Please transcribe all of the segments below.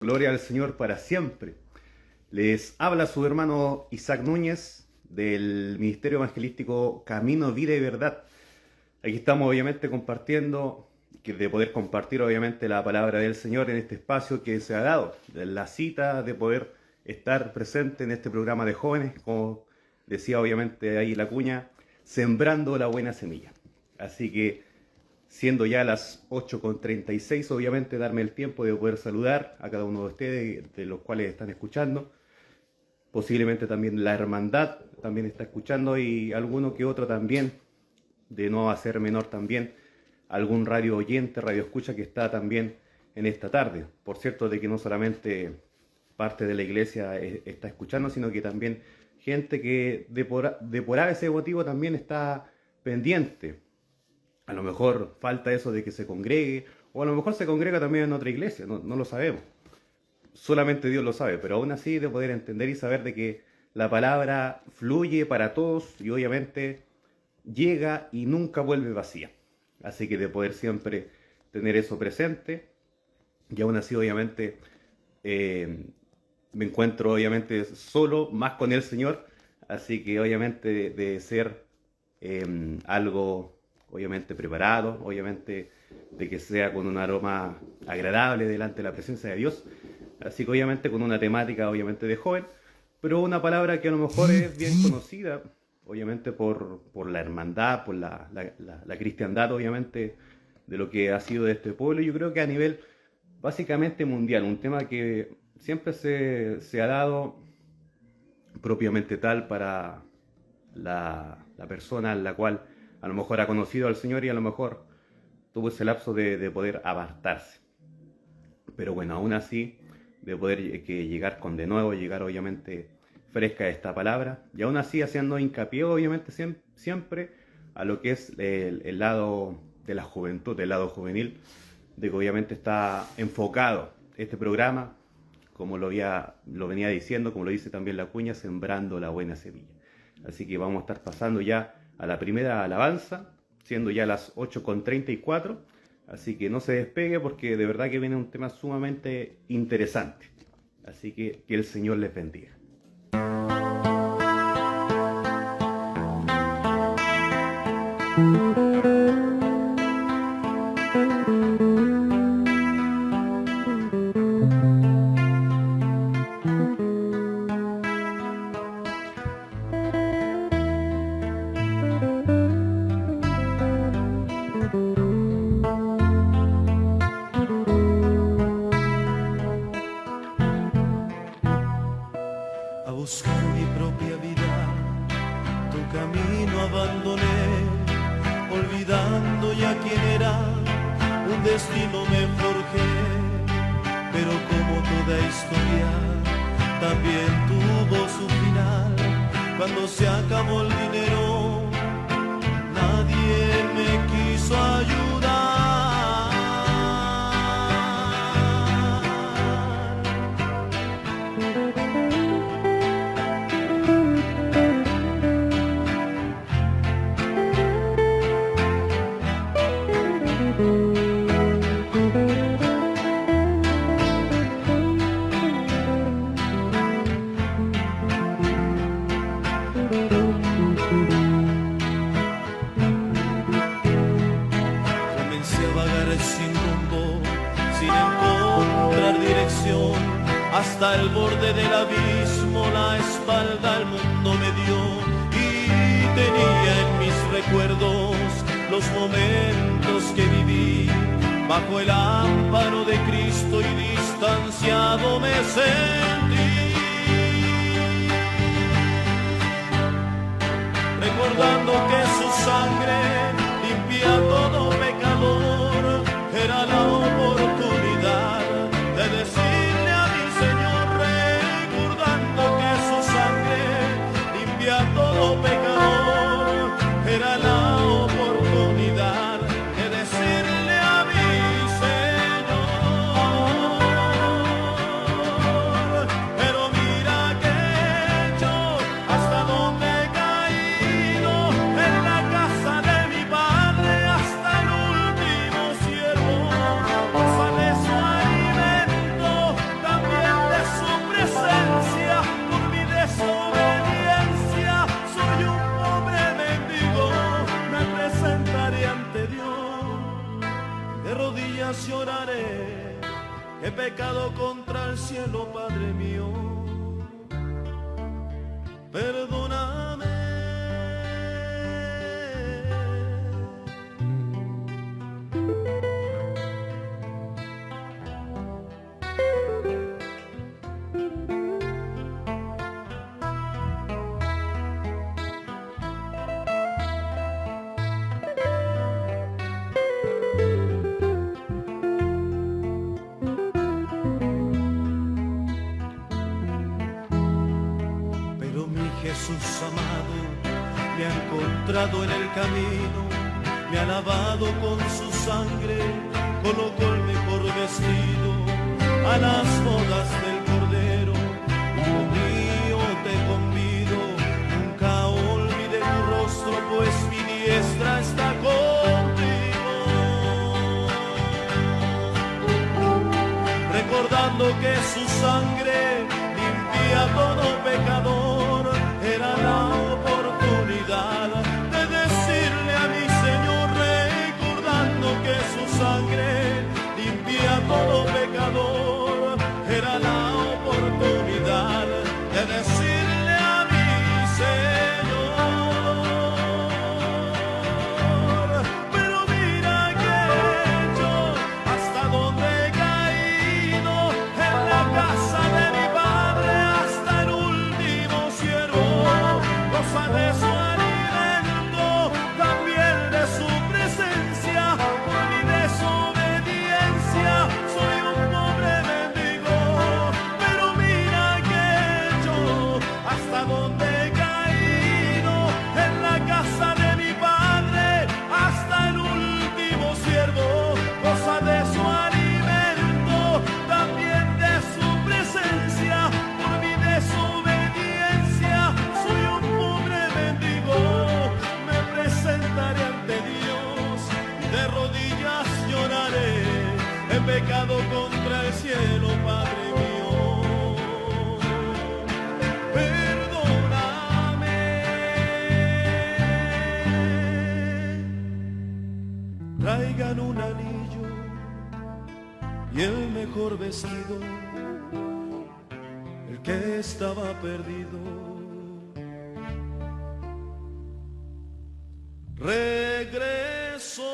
Gloria al Señor para siempre. Les habla su hermano Isaac Núñez del Ministerio Evangelístico Camino, Vida y Verdad. Aquí estamos obviamente compartiendo, de poder compartir obviamente la palabra del Señor en este espacio que se ha dado, la cita de poder estar presente en este programa de jóvenes, como decía obviamente ahí la cuña, sembrando la buena semilla. Así que siendo ya las 8:36, obviamente darme el tiempo de poder saludar a cada uno de ustedes, de los cuales están escuchando. Posiblemente también la hermandad también está escuchando y alguno que otro también, de no hacer menor también, algún radio oyente, radio escucha que está también en esta tarde. Por cierto, de que no solamente parte de la iglesia está escuchando, sino que también gente que de por ese motivo también está pendiente. A lo mejor falta eso de que se congregue, o a lo mejor se congrega también en otra iglesia, no lo sabemos. Solamente Dios lo sabe, pero aún así de poder entender y saber de que la palabra fluye para todos y obviamente llega y nunca vuelve vacía. Así que de poder siempre tener eso presente, y aún así obviamente me encuentro obviamente solo, más con el Señor, así que obviamente de ser algo obviamente preparado, obviamente de que sea con un aroma agradable delante de la presencia de Dios, así que obviamente con una temática obviamente de joven, pero una palabra que a lo mejor es bien conocida, obviamente por la hermandad, por la cristiandad obviamente de lo que ha sido de este pueblo. Yo creo que a nivel básicamente mundial, un tema que siempre se ha dado propiamente tal para la persona en la cual a lo mejor ha conocido al Señor y a lo mejor tuvo ese lapso de poder apartarse. Pero bueno, aún así, de poder llegar con de nuevo, llegar obviamente fresca esta palabra, y aún así haciendo hincapié obviamente siempre a lo que es el lado de la juventud, el lado juvenil, de que obviamente está enfocado este programa, como lo venía diciendo, como lo dice también la cuña, sembrando la buena semilla. Así que vamos a estar pasando ya a la primera alabanza, siendo ya las 8:34, así que no se despegue porque de verdad que viene un tema sumamente interesante. Así que el Señor les bendiga. A buscar mi propia vida, tu camino abandoné, olvidando ya quién era, un destino me forjé, pero como toda historia, también tuvo su final. Cuando se acabó el dinero, nadie me quiso ayudar. Hasta el borde del abismo la espalda al mundo me dio, y tenía en mis recuerdos los momentos que viví bajo el amparo de Cristo, y distanciado me sentí, recordando que su sangre limpia todo pecador. Era la oportunidad de decirle a mi Señor, recordando que su sangre limpia todo pecador. Era la oportunidad de decirle a mi Señor, pecado contra el cielo, Padre mío, perdóname. Jesús amado me ha encontrado en el camino, me ha lavado con su sangre, colocó el mejor vestido a las bodas del Cordero. Hijo mío, te convido, nunca olvide tu rostro, pues mi diestra está contigo. Recordando que su sangre limpia todo pecador, era la oportunidad de decirle a mi Señor, recordando que su sangre limpia todo pecador, era la oportunidad de decirle a mi Señor. Pero mira que he hecho, hasta donde he caído, en la casa de mi Padre, hasta el último siervo goza de su alimento, también de su presencia, por mi desobediencia soy un pobre mendigo. Pero mira que he hecho, hasta donde he caído, en la casa de mi Padre, hasta el último siervo goza de su alimento, también de su presencia, por mi desobediencia soy un pobre mendigo. Me presentaré ante Dios, de rodillas lloraré, he pecado contra el cielo, Padre mío, perdóname. Traigan un anillo y el mejor vestido, el que estaba perdido. Regreso,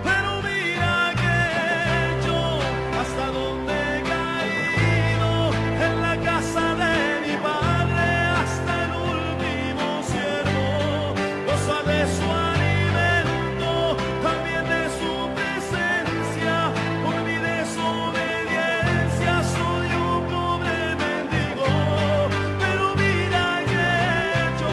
pero mira que he hecho, hasta donde he caído, en la casa de mi Padre, hasta el último siervo goza de su alimento, también de su presencia, por mi desobediencia soy un pobre mendigo. Pero mira que he hecho,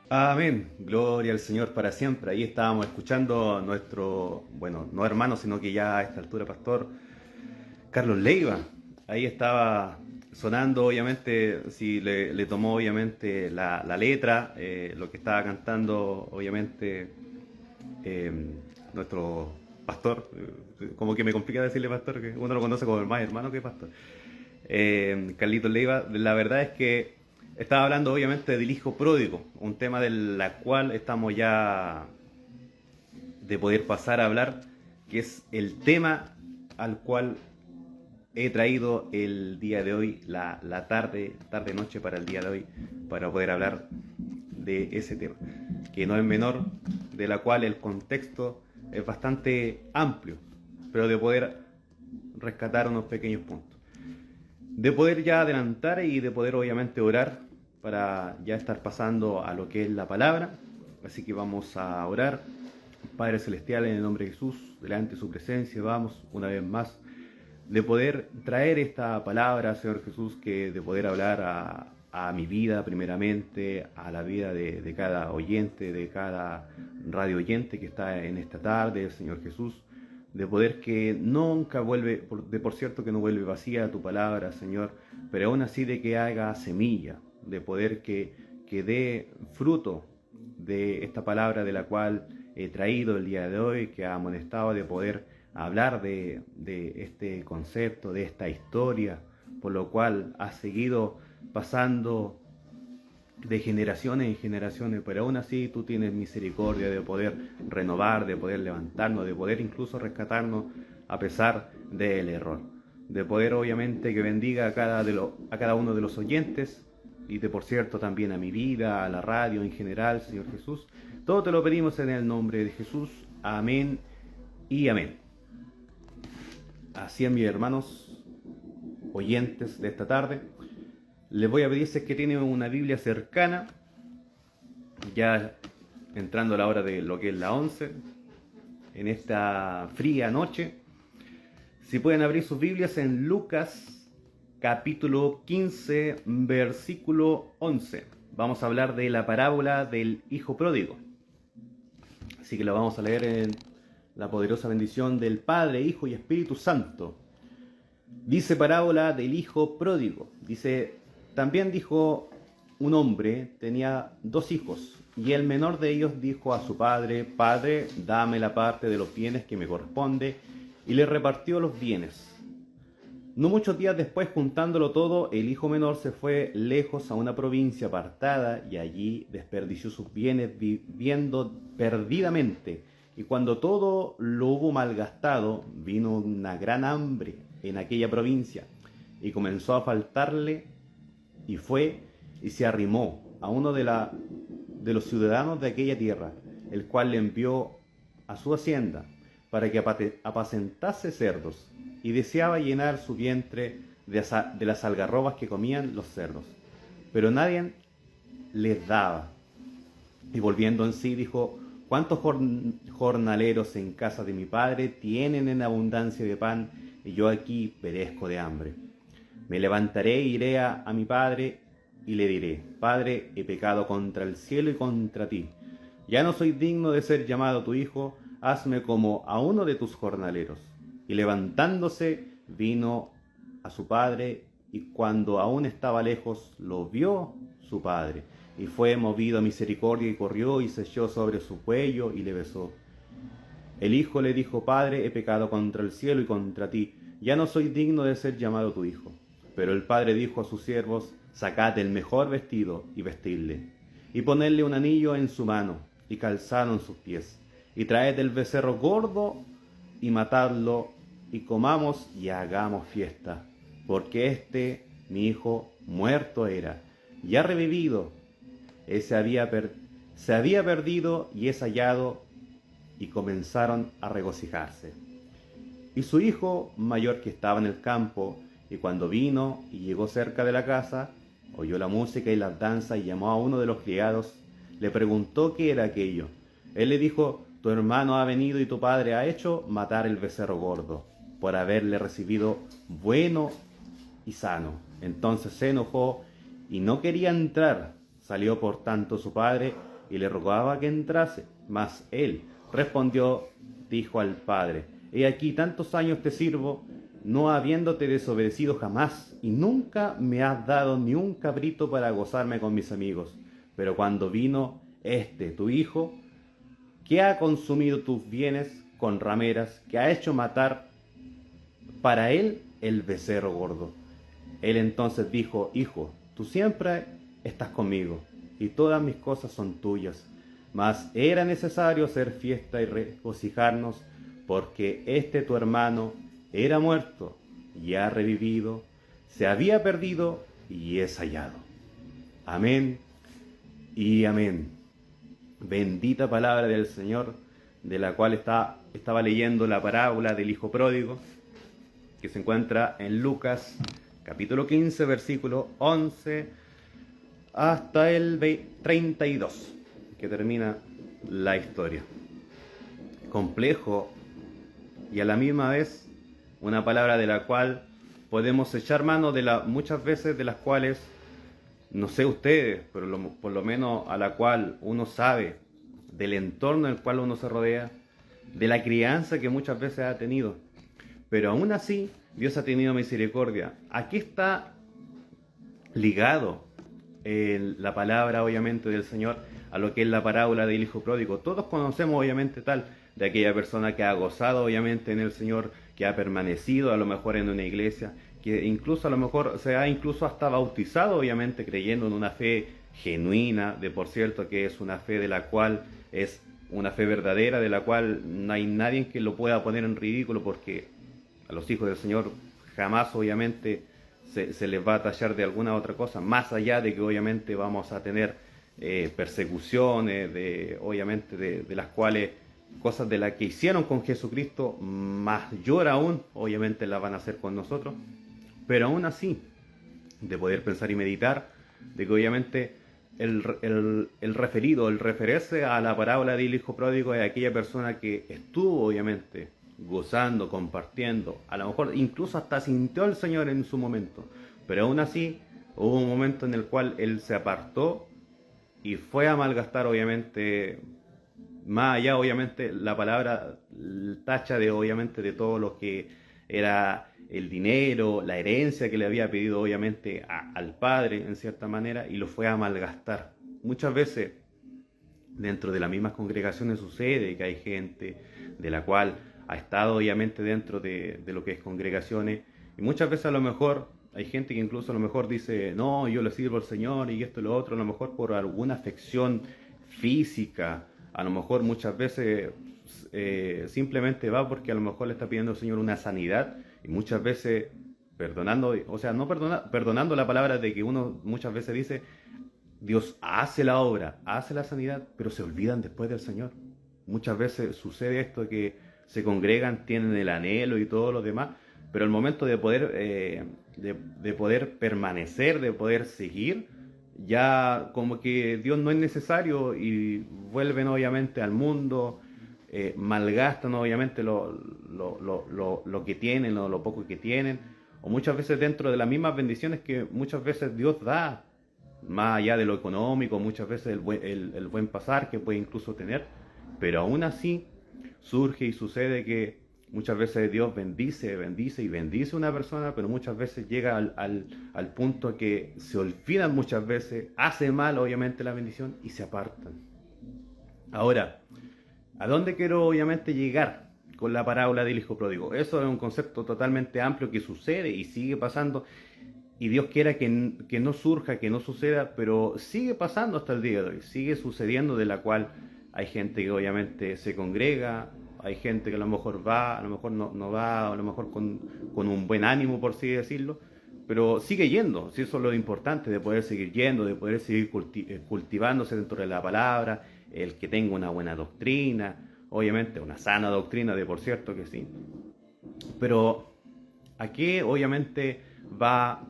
Amén, gloria al Señor para siempre. Ahí estábamos escuchando a nuestro, bueno, no hermano, sino que ya a esta altura pastor, Carlos Leiva. Ahí estaba sonando, obviamente, si le tomó obviamente la letra, lo que estaba cantando, obviamente, nuestro pastor, como que me complica decirle pastor, que uno lo conoce como el más hermano que pastor, Carlitos Leiva. La verdad es que estaba hablando obviamente del hijo pródigo, un tema de la cual estamos ya de poder pasar a hablar, que es el tema al cual he traído el día de hoy, la tarde-noche para el día de hoy, para poder hablar de ese tema, que no es menor, de la cual el contexto es bastante amplio, pero de poder rescatar unos pequeños puntos. De poder ya adelantar y de poder obviamente orar para ya estar pasando a lo que es la palabra. Así que vamos a orar. Padre Celestial, en el nombre de Jesús, delante de su presencia, vamos una vez más de poder traer esta palabra, Señor Jesús, que de poder hablar a mi vida primeramente, a la vida de cada oyente, de cada radio oyente que está en esta tarde, Señor Jesús, de poder que nunca vuelve, por cierto que no vuelve vacía tu palabra, Señor, pero aún así de que haga semilla, de poder que dé fruto de esta palabra de la cual he traído el día de hoy, que ha amonestado de poder hablar de este concepto, de esta historia, por lo cual ha seguido pasando de generaciones en generaciones, pero aún así tú tienes misericordia de poder renovar, de poder levantarnos, de poder incluso rescatarnos a pesar del error, de poder obviamente que bendiga a cada uno de los oyentes y de por cierto también a mi vida, a la radio en general, Señor Jesús. Todo te lo pedimos en el nombre de Jesús. Amén y amén. Así es, mis hermanos oyentes de esta tarde, les voy a pedir si es que tienen una Biblia cercana, ya entrando a la hora de lo que es la 11, en esta fría noche, si pueden abrir sus Biblias en Lucas capítulo 15, versículo 11. Vamos a hablar de la parábola del Hijo Pródigo. Así que lo vamos a leer en la poderosa bendición del Padre, Hijo y Espíritu Santo. Dice parábola del Hijo Pródigo. Dice: también dijo un hombre, tenía 2 hijos, y el menor de ellos dijo a su padre: Padre, dame la parte de los bienes que me corresponde, y le repartió los bienes. No muchos días después, juntándolo todo, el hijo menor se fue lejos a una provincia apartada, y allí desperdició sus bienes viviendo perdidamente. Y cuando todo lo hubo malgastado, vino una gran hambre en aquella provincia, y comenzó a faltarle. Y fue y se arrimó a uno de los ciudadanos de aquella tierra, el cual le envió a su hacienda para que apacentase cerdos, y deseaba llenar su vientre de las algarrobas que comían los cerdos. Pero nadie les daba. Y volviendo en sí dijo: ¿cuántos jornaleros en casa de mi padre tienen en abundancia de pan, y yo aquí perezco de hambre? Me levantaré e iré a mi padre y le diré: Padre, he pecado contra el cielo y contra ti. Ya no soy digno de ser llamado tu hijo, hazme como a uno de tus jornaleros. Y levantándose, vino a su padre, y cuando aún estaba lejos, lo vio su padre, y fue movido a misericordia, y corrió y se echó sobre su cuello y le besó. El hijo le dijo: Padre, he pecado contra el cielo y contra ti, ya no soy digno de ser llamado tu hijo. Pero el padre dijo a sus siervos: sacad el mejor vestido y vestidle, y ponedle un anillo en su mano, y calzado en sus pies, y traed el becerro gordo, y matadlo, y comamos y hagamos fiesta, porque mi hijo, muerto era, y ha revivido. Se había perdido y es hallado, y comenzaron a regocijarse. Y su hijo mayor, que estaba en el campo, y cuando vino y llegó cerca de la casa, oyó la música y las danzas, y llamó a uno de los criados, le preguntó qué era aquello. Él le dijo: tu hermano ha venido y tu padre ha hecho matar el becerro gordo, por haberle recibido bueno y sano. Entonces se enojó y no quería entrar. Salió por tanto su padre y le rogaba que entrase. Mas él respondió, dijo al padre: he aquí tantos años te sirvo, no habiéndote desobedecido jamás, y nunca me has dado ni un cabrito para gozarme con mis amigos. Pero cuando vino tu hijo, que ha consumido tus bienes con rameras, que ha hecho matar para él el becerro gordo. Él entonces dijo: hijo, tú siempre estás conmigo, y todas mis cosas son tuyas. Mas era necesario hacer fiesta y regocijarnos, porque tu hermano era muerto y ha revivido, se había perdido y es hallado. Amén y amén. Bendita palabra del Señor, de la cual estaba leyendo la parábola del Hijo Pródigo, que se encuentra en Lucas capítulo 15, versículo 11 hasta el 32, que termina la historia. Complejo y a la misma vez una palabra de la cual podemos echar mano muchas veces de las cuales, no sé ustedes, pero por lo menos a la cual uno sabe, del entorno en el cual uno se rodea, de la crianza que muchas veces ha tenido. Pero aún así, Dios ha tenido misericordia. Aquí está ligado la palabra, obviamente, del Señor a lo que es la parábola del Hijo Pródigo. Todos conocemos, obviamente, tal de aquella persona que ha gozado, obviamente, en el Señor, que ha permanecido a lo mejor en una iglesia, que incluso a lo mejor se ha incluso hasta bautizado, obviamente, creyendo en una fe genuina, de por cierto, que es una fe de la cual es una fe verdadera, de la cual no hay nadie que lo pueda poner en ridículo, porque a los hijos del Señor jamás, obviamente, se les va a tallar de alguna otra cosa, más allá de que obviamente vamos a tener persecuciones, obviamente de las cuales, cosas de las que hicieron con Jesucristo, mayor aún, obviamente las van a hacer con nosotros, pero aún así, de poder pensar y meditar, de que obviamente el referirse a la parábola del Hijo Pródigo es aquella persona que estuvo obviamente gozando, compartiendo, a lo mejor incluso hasta sintió al Señor en su momento, pero aún así hubo un momento en el cual él se apartó y fue a malgastar, obviamente, más allá, obviamente, la palabra tacha de, obviamente, de todo lo que era el dinero, la herencia que le había pedido, obviamente, al padre, en cierta manera, y lo fue a malgastar. Muchas veces, dentro de las mismas congregaciones sucede que hay gente de la cual ha estado obviamente dentro de lo que es congregaciones, y muchas veces a lo mejor hay gente que incluso a lo mejor dice, no, yo le sirvo al Señor y esto y lo otro, a lo mejor por alguna afección física, a lo mejor muchas veces simplemente va porque a lo mejor le está pidiendo al Señor una sanidad, y muchas veces perdonando, o sea, no perdonando la palabra de que uno muchas veces dice, Dios hace la obra, hace la sanidad, pero se olvidan después del Señor. Muchas veces sucede esto que se congregan, tienen el anhelo y todo lo demás, pero el momento de poder, de poder permanecer, de poder seguir, ya como que Dios no es necesario y vuelven obviamente al mundo, malgastan obviamente lo que tienen, lo poco que tienen, o muchas veces dentro de las mismas bendiciones que muchas veces Dios da, más allá de lo económico, muchas veces el buen pasar que puede incluso tener, pero aún así surge y sucede que muchas veces Dios bendice a una persona, pero muchas veces llega al punto que se olvidan muchas veces, hace mal obviamente la bendición y se apartan. Ahora, ¿a dónde quiero obviamente llegar con la parábola del Hijo Pródigo? Eso es un concepto totalmente amplio que sucede y sigue pasando, y Dios quiera que no surja, que no suceda, pero sigue pasando hasta el día de hoy, sigue sucediendo, de la cual hay gente que obviamente se congrega, hay gente que a lo mejor va, a lo mejor no va, a lo mejor con un buen ánimo, por así decirlo, pero sigue yendo. Si eso es lo importante, de poder seguir yendo, de poder seguir cultivándose dentro de la palabra, el que tenga una buena doctrina, obviamente una sana doctrina, de por cierto que sí. Pero ¿a qué obviamente va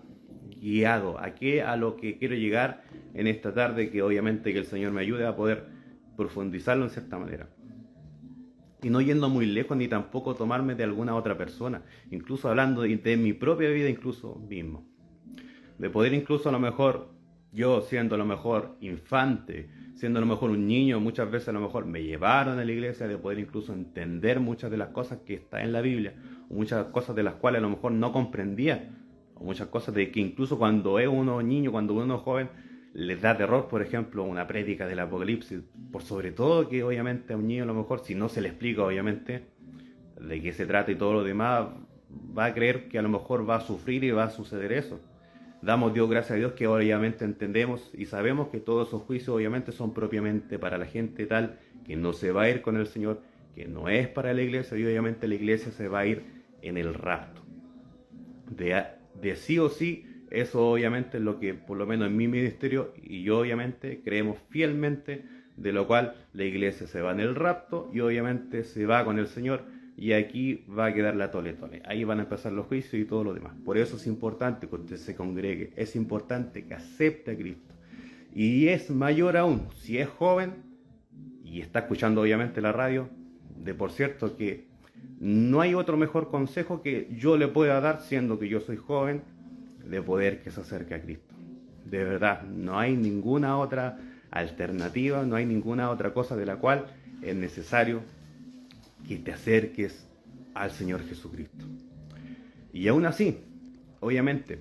guiado? ¿A qué? A lo que quiero llegar en esta tarde, que obviamente que el Señor me ayude a poder profundizarlo en cierta manera. Y no yendo muy lejos, ni tampoco tomarme de alguna otra persona, incluso hablando de mi propia vida incluso mismo. De poder incluso a lo mejor, yo siendo a lo mejor infante, siendo a lo mejor un niño, muchas veces a lo mejor me llevaron a la iglesia, de poder incluso entender muchas de las cosas que están en la Biblia, o muchas cosas de las cuales a lo mejor no comprendía, o muchas cosas de que incluso cuando es uno niño, cuando uno es joven, les da terror, por ejemplo, una prédica del Apocalipsis, por sobre todo que obviamente a un niño a lo mejor, si no se le explica obviamente de qué se trata y todo lo demás, va a creer que a lo mejor va a sufrir y va a suceder eso. Damos Dios gracias a Dios que obviamente entendemos y sabemos que todos esos juicios obviamente son propiamente para la gente tal que no se va a ir con el Señor, que no es para la iglesia, y obviamente la iglesia se va a ir en el rapto. De sí o sí, eso obviamente es lo que, por lo menos en mi ministerio, y yo obviamente creemos fielmente, de lo cual la iglesia se va en el rapto y obviamente se va con el Señor, y aquí va a quedar la tole. Ahí van a empezar los juicios y todo lo demás. Por eso es importante que usted se congregue, es importante que acepte a Cristo. Y es mayor aún, si es joven y está escuchando obviamente la radio, de por cierto que no hay otro mejor consejo que yo le pueda dar, siendo que yo soy joven, de poder que se acerque a Cristo. De verdad, no hay ninguna otra alternativa, no hay ninguna otra cosa de la cual es necesario que te acerques al Señor Jesucristo. Y aún así, obviamente,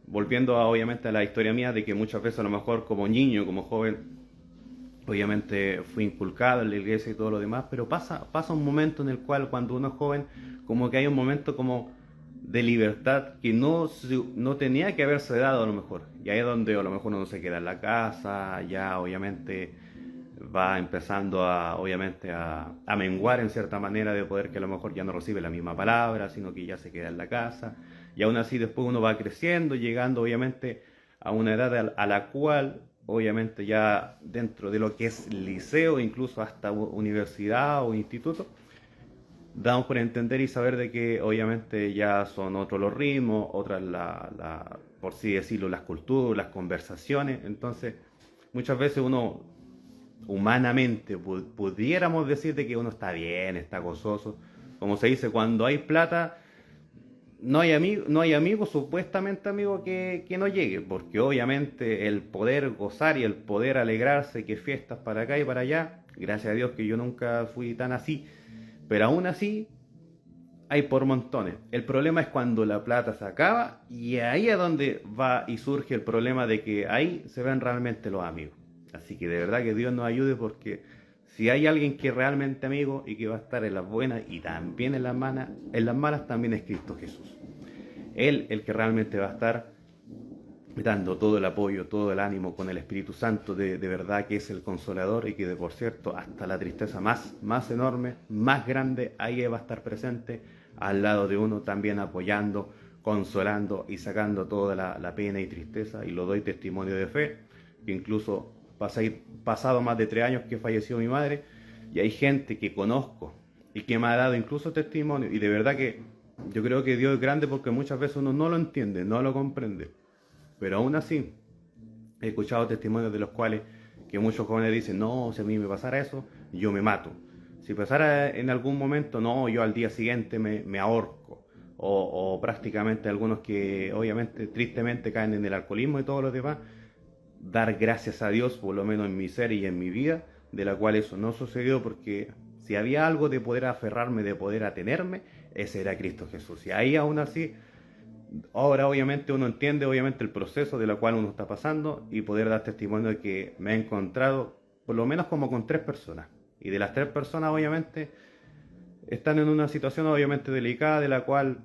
volviendo obviamente a la historia mía, de que muchas veces a lo mejor como niño, como joven, obviamente fui inculcado en la iglesia y todo lo demás, pero pasa un momento en el cual cuando uno es joven, como que hay un momento como de libertad que no tenía que haberse dado a lo mejor. Y ahí es donde a lo mejor uno se queda en la casa, ya obviamente va empezando obviamente a menguar en cierta manera, de poder que a lo mejor ya no recibe la misma palabra, sino que ya se queda en la casa. Y aún así después uno va creciendo, llegando obviamente a una edad a la cual obviamente ya dentro de lo que es liceo, incluso hasta universidad o instituto, damos por entender y saber de que obviamente ya son otros los ritmos, otras por así decirlo, las culturas, las conversaciones. Entonces muchas veces uno humanamente pudiéramos decir de que uno está bien, está gozoso. Como se dice, cuando hay plata no hay amigo, supuestamente amigo, que no llegue, porque obviamente el poder gozar y el poder alegrarse, que fiestas para acá y para allá, gracias a Dios que yo nunca fui tan así, pero aún así hay por montones. El problema es cuando la plata se acaba, y ahí es donde va y surge el problema de que ahí se ven realmente los amigos. Así que de verdad que Dios nos ayude, porque si hay alguien que es realmente amigo y que va a estar en las buenas y también en las malas también es Cristo Jesús. Él, el que realmente va a estar dando todo el apoyo, todo el ánimo, con el Espíritu Santo de verdad, que es el Consolador, y que de por cierto hasta la tristeza más enorme, más grande, ahí va a estar presente al lado de uno, también apoyando, consolando y sacando toda la pena y tristeza. Y lo doy testimonio de fe, que incluso pasado más de 3 años que falleció mi madre, y hay gente que conozco y que me ha dado incluso testimonio, y de verdad que yo creo que Dios es grande, porque muchas veces uno no lo entiende, no lo comprende, pero aún así he escuchado testimonios de los cuales que muchos jóvenes dicen: no, si a mí me pasara eso, yo me mato. Si pasara en algún momento, no, yo al día siguiente me ahorco. O prácticamente algunos que obviamente tristemente caen en el alcoholismo y todo lo demás. Dar gracias a Dios, por lo menos en mi ser y en mi vida, de la cual eso no sucedió, porque si había algo de poder aferrarme, de poder atenerme, ese era Cristo Jesús. Y ahí aún así, ahora obviamente uno entiende obviamente el proceso de la cual uno está pasando, y poder dar testimonio de que me he encontrado por lo menos como con 3 personas. Y de las 3 personas obviamente están en una situación obviamente delicada, de la cual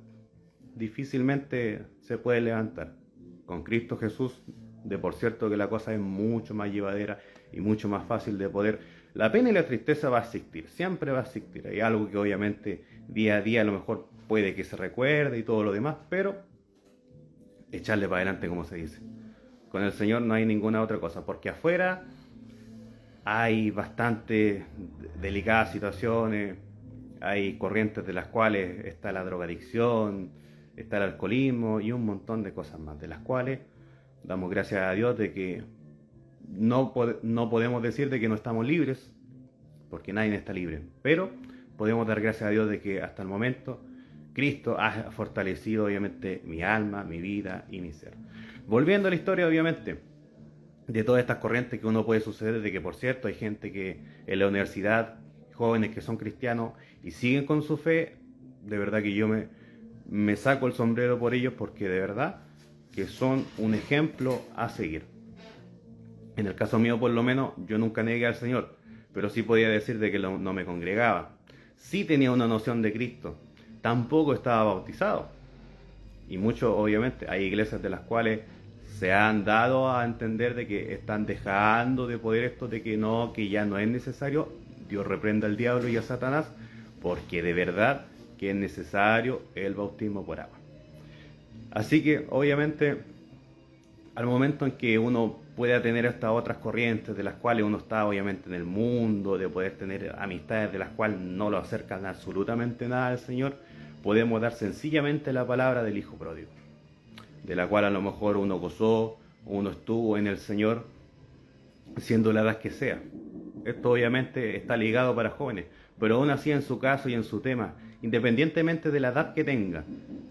difícilmente se puede levantar. Con Cristo Jesús, de por cierto que la cosa es mucho más llevadera y mucho más fácil de poder. La pena y la tristeza va a existir, siempre va a existir. Hay algo que obviamente día a día a lo mejor puede que se recuerde y todo lo demás, pero echarle para adelante, como se dice. Con el Señor no hay ninguna otra cosa, porque afuera hay bastante delicadas situaciones, hay corrientes de las cuales está la drogadicción, está el alcoholismo y un montón de cosas más, de las cuales damos gracias a Dios de que no podemos decir de que no estamos libres, porque nadie está libre, pero podemos dar gracias a Dios de que hasta el momento Cristo ha fortalecido obviamente mi alma, mi vida y mi ser. Volviendo a la historia obviamente de todas estas corrientes que uno puede suceder, de que por cierto hay gente que en la universidad, jóvenes que son cristianos y siguen con su fe, de verdad que yo me saco el sombrero por ellos, porque de verdad que son un ejemplo a seguir. En el caso mío, por lo menos, yo nunca negué al Señor, pero sí podía decir de que no me congregaba. Sí tenía una noción de Cristo, tampoco estaba bautizado. Y muchos, obviamente, hay iglesias de las cuales se han dado a entender de que están dejando de poder esto, de que no, que ya no es necesario. Dios reprenda al diablo y a Satanás, porque de verdad que es necesario el bautismo por agua. Así que, obviamente, al momento en que uno pueda tener estas otras corrientes de las cuales uno está obviamente en el mundo, de poder tener amistades de las cuales no lo acercan absolutamente nada al Señor, podemos dar sencillamente la palabra del Hijo Pródigo, de la cual a lo mejor uno gozó, uno estuvo en el Señor, siendo la edad que sea. Esto obviamente está ligado para jóvenes, pero aún así en su caso y en su tema, independientemente de la edad que tengas.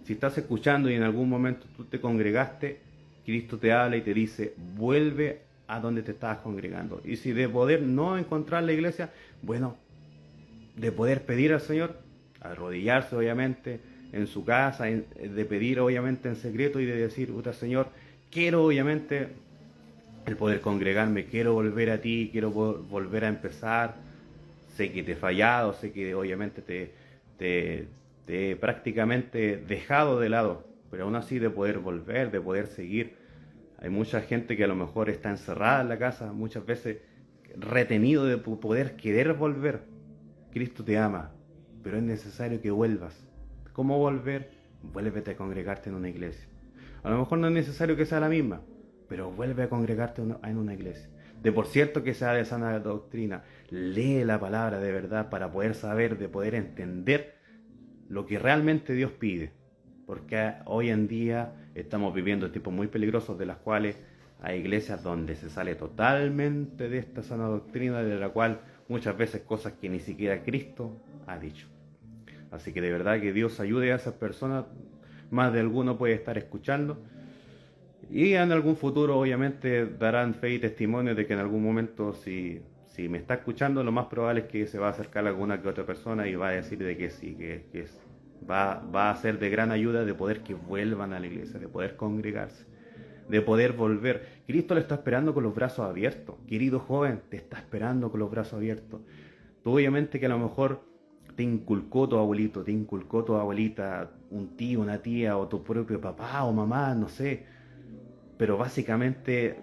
Si estás escuchando y en algún momento tú te congregaste, Cristo te habla y te dice, vuelve a donde te estabas congregando. Y si de poder no encontrar la iglesia, bueno, de poder pedir al Señor, arrodillarse obviamente en su casa, de pedir obviamente en secreto y de decir, puta Señor, quiero obviamente el poder congregarme, quiero volver a ti, quiero volver a empezar. Sé que te he fallado, sé que obviamente te he prácticamente dejado de lado, pero aún así de poder volver, de poder seguir. Hay mucha gente que a lo mejor está encerrada en la casa, muchas veces retenido de poder querer volver. Cristo te ama, pero es necesario que vuelvas. ¿Cómo volver? Vuélvete a congregarte en una iglesia. A lo mejor no es necesario que sea la misma, pero vuelve a congregarte en una iglesia. De por cierto que sea de sana doctrina, lee la palabra de verdad para poder saber, de poder entender lo que realmente Dios pide. Porque hoy en día estamos viviendo tiempos muy peligrosos, de las cuales hay iglesias donde se sale totalmente de esta sana doctrina, de la cual muchas veces cosas que ni siquiera Cristo ha dicho. Así que de verdad que Dios ayude a esas personas, más de alguno puede estar escuchando, y en algún futuro obviamente darán fe y testimonio de que en algún momento, si me está escuchando, lo más probable es que se va a acercar a alguna que otra persona y va a decir de que sí, va a ser de gran ayuda de poder que vuelvan a la iglesia, de poder congregarse, de poder volver. Cristo le está esperando con los brazos abiertos. Querido joven, te está esperando con los brazos abiertos. Tú obviamente que a lo mejor te inculcó tu abuelito, te inculcó tu abuelita, un tío, una tía, o tu propio papá o mamá, no sé. Pero básicamente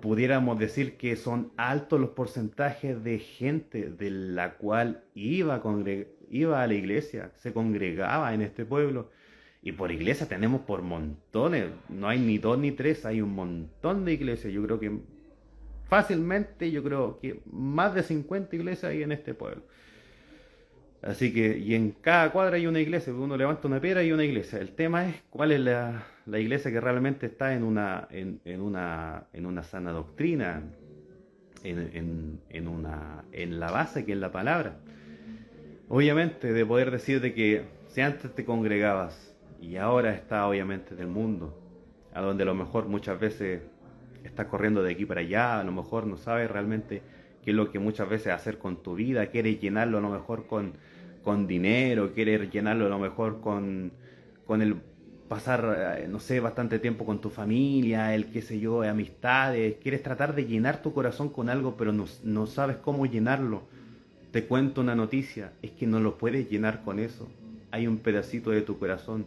pudiéramos decir que son altos los porcentajes de gente de la cual iba a la iglesia, se congregaba en este pueblo. Y por iglesia tenemos por montones, no hay ni dos ni tres, hay un montón de iglesias. Yo creo que fácilmente, más de 50 iglesias hay en este pueblo. Así que, y en cada cuadra hay una iglesia, uno levanta una piedra y una iglesia. El tema es cuál es la iglesia que realmente está en una sana doctrina, en la base que es la palabra. Obviamente, de poder decir de que si antes te congregabas y ahora está obviamente del mundo, a donde a lo mejor muchas veces estás corriendo de aquí para allá, a lo mejor no sabes realmente qué es lo que muchas veces hacer con tu vida, quieres llenarlo a lo mejor con dinero, quieres llenarlo a lo mejor con el pasar, no sé, bastante tiempo con tu familia, el qué sé yo, amistades, quieres tratar de llenar tu corazón con algo, pero no sabes cómo llenarlo. Te cuento una noticia, es que no lo puedes llenar con eso. Hay un pedacito de tu corazón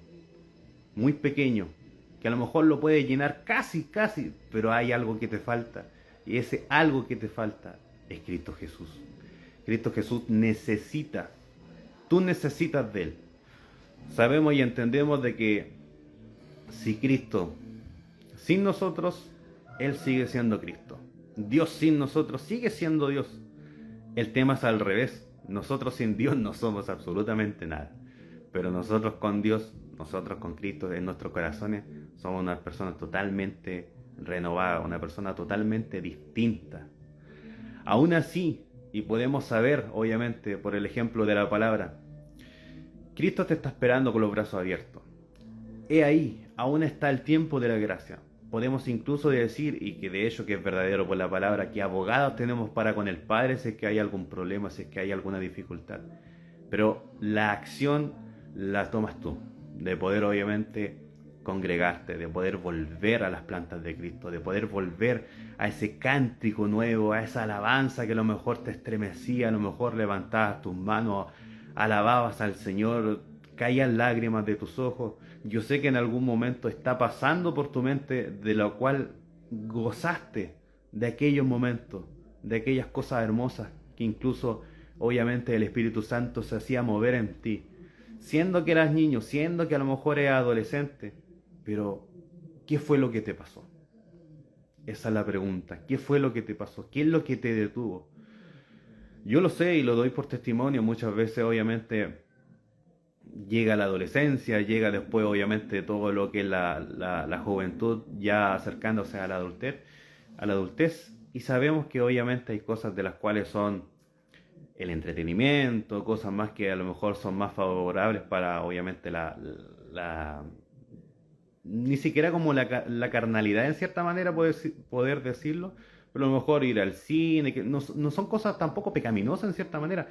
muy pequeño, que a lo mejor lo puedes llenar casi, pero hay algo que te falta. Y ese algo que te falta es Cristo Jesús. Cristo Jesús necesita, tú necesitas de Él. Sabemos y entendemos de que si Cristo sin nosotros, Él sigue siendo Cristo. Dios sin nosotros sigue siendo Dios. El tema es al revés. Nosotros sin Dios no somos absolutamente nada. Pero nosotros con Dios, nosotros con Cristo en nuestros corazones, somos una persona totalmente renovada, una persona totalmente distinta. Aún así, y podemos saber, obviamente, por el ejemplo de la palabra, Cristo te está esperando con los brazos abiertos. He ahí, aún está el tiempo de la gracia. Podemos incluso decir, y que de hecho que es verdadero por la palabra, que abogados tenemos para con el Padre si es que hay algún problema, si es que hay alguna dificultad. Pero la acción la tomas tú, de poder obviamente congregarte, de poder volver a las plantas de Cristo, de poder volver a ese cántico nuevo, a esa alabanza que a lo mejor te estremecía, a lo mejor levantabas tus manos, alababas al Señor, caían lágrimas de tus ojos. Yo sé que en algún momento está pasando por tu mente de lo cual gozaste de aquellos momentos, de aquellas cosas hermosas que incluso obviamente el Espíritu Santo se hacía mover en ti, siendo que eras niño, siendo que a lo mejor eras adolescente. Pero, ¿qué fue lo que te pasó? Esa es la pregunta. ¿Qué fue lo que te pasó? ¿Qué es lo que te detuvo? Yo lo sé y lo doy por testimonio. Muchas veces, obviamente, llega la adolescencia, llega después, obviamente, todo lo que es la juventud, ya acercándose a la adultez, y sabemos que, obviamente, hay cosas de las cuales son el entretenimiento, cosas más que a lo mejor son más favorables para obviamente ni siquiera como la carnalidad en cierta manera poder decirlo, pero a lo mejor ir al cine, que no son cosas tampoco pecaminosas en cierta manera,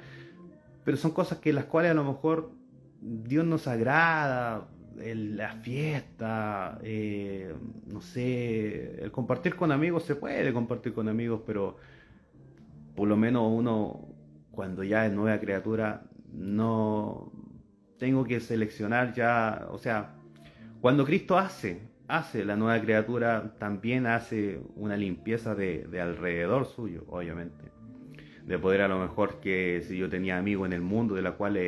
pero son cosas que las cuales a lo mejor Dios nos agrada, la fiesta, no sé, el compartir con amigos, se puede compartir con amigos, pero por lo menos uno, cuando ya es nueva criatura, no tengo que seleccionar ya, o sea, cuando Cristo hace la nueva criatura, también hace una limpieza de alrededor suyo, obviamente. De poder a lo mejor que si yo tenía amigos en el mundo de la cual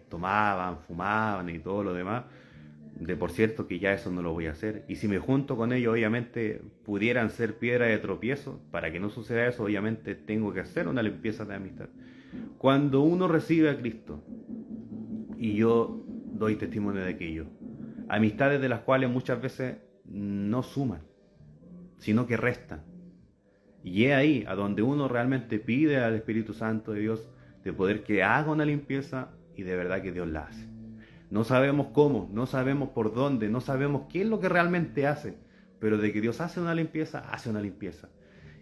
tomaban, fumaban y todo lo demás, de por cierto que ya eso no lo voy a hacer. Y si me junto con ellos, obviamente pudieran ser piedra de tropiezo. Para que no suceda eso, obviamente tengo que hacer una limpieza de amistad. Cuando uno recibe a Cristo, y yo doy testimonio de aquello, amistades de las cuales muchas veces no suman, sino que restan. Y es ahí a donde uno realmente pide al Espíritu Santo de Dios de poder que haga una limpieza, y de verdad que Dios la hace. No sabemos cómo, no sabemos por dónde, no sabemos qué es lo que realmente hace, pero de que Dios hace una limpieza, hace una limpieza.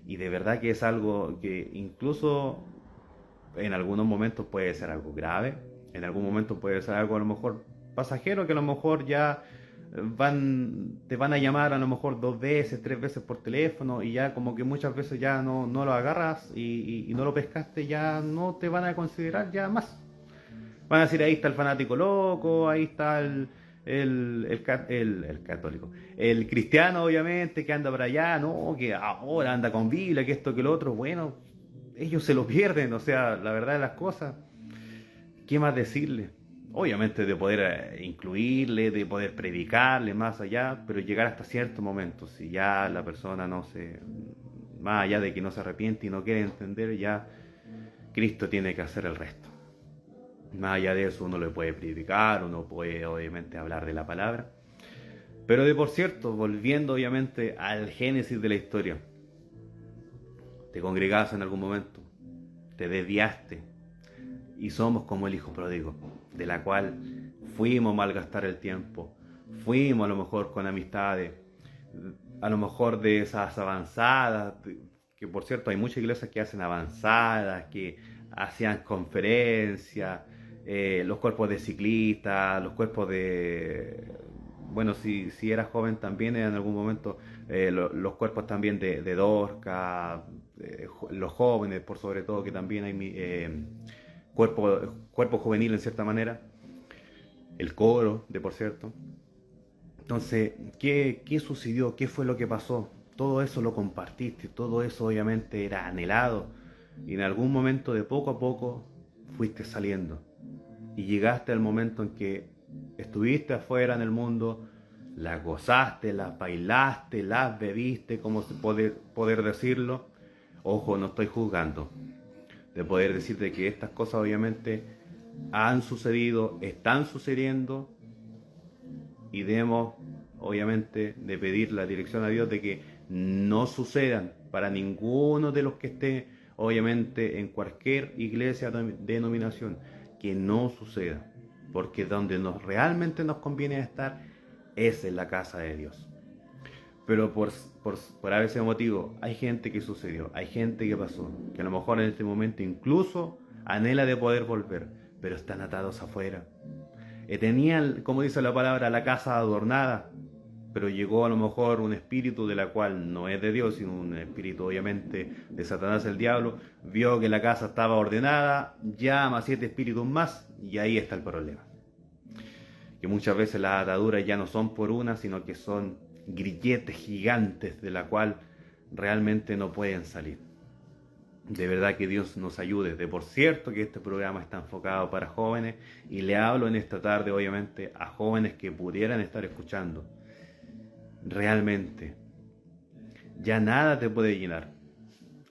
Y de verdad que es algo que incluso en algunos momentos puede ser algo grave, en algún momento puede ser algo a lo mejor pasajero, que a lo mejor ya te van a llamar a lo mejor 2 veces, 3 veces por teléfono, y ya como que muchas veces ya no lo agarras y no lo pescaste, ya no te van a considerar ya más. Van a decir, ahí está el fanático loco, ahí está el católico, el cristiano obviamente que anda por allá, no, que ahora anda con Biblia, que esto, que lo otro. Bueno, ellos se lo pierden, o sea, la verdad de las cosas, ¿qué más decirle? Obviamente de poder incluirle, de poder predicarle más allá, pero llegar hasta cierto momento, si ya la persona más allá de que no se arrepiente y no quiere entender, ya Cristo tiene que hacer el resto. Más allá de eso uno le puede predicar, uno puede obviamente hablar de la palabra. Pero de por cierto, volviendo obviamente al génesis de la historia, te congregaste en algún momento, te desviaste y somos como el hijo pródigo, de la cual fuimos a malgastar el tiempo, fuimos a lo mejor con amistades, a lo mejor de esas avanzadas, que por cierto hay muchas iglesias que hacen avanzadas, que hacían conferencias, los cuerpos de ciclistas, los cuerpos de... Bueno, si eras joven también en algún momento, los cuerpos también de Dorca, los jóvenes por sobre todo, que también hay cuerpo juvenil en cierta manera, el coro, de por cierto. Entonces, ¿qué sucedió? ¿Qué fue lo que pasó? Todo eso lo compartiste, todo eso obviamente era anhelado, y en algún momento de poco a poco fuiste saliendo y llegaste al momento en que estuviste afuera en el mundo, las gozaste, las bailaste, las bebiste, como poder decirlo. Ojo, no estoy juzgando, de poder decirte que estas cosas obviamente han sucedido, están sucediendo, y debemos obviamente de pedir la dirección a Dios de que no sucedan para ninguno de los que esté obviamente en cualquier iglesia, denominación, que no suceda, porque donde realmente nos conviene estar es en la casa de Dios. Pero por a veces motivo hay gente que sucedió, hay gente que pasó, que a lo mejor en este momento incluso anhela de poder volver, pero están atados afuera. Tenían, como dice la palabra, la casa adornada, pero llegó a lo mejor un espíritu de la cual no es de Dios, sino un espíritu obviamente de Satanás, el diablo, vio que la casa estaba ordenada, llama a 7 espíritus más, y ahí está el problema. Que muchas veces las ataduras ya no son por una, sino que son grilletes gigantes de la cual realmente no pueden salir. De verdad que Dios nos ayude. De por cierto que este programa está enfocado para jóvenes, y le hablo en esta tarde obviamente a jóvenes que pudieran estar escuchando. Realmente ya nada te puede llenar.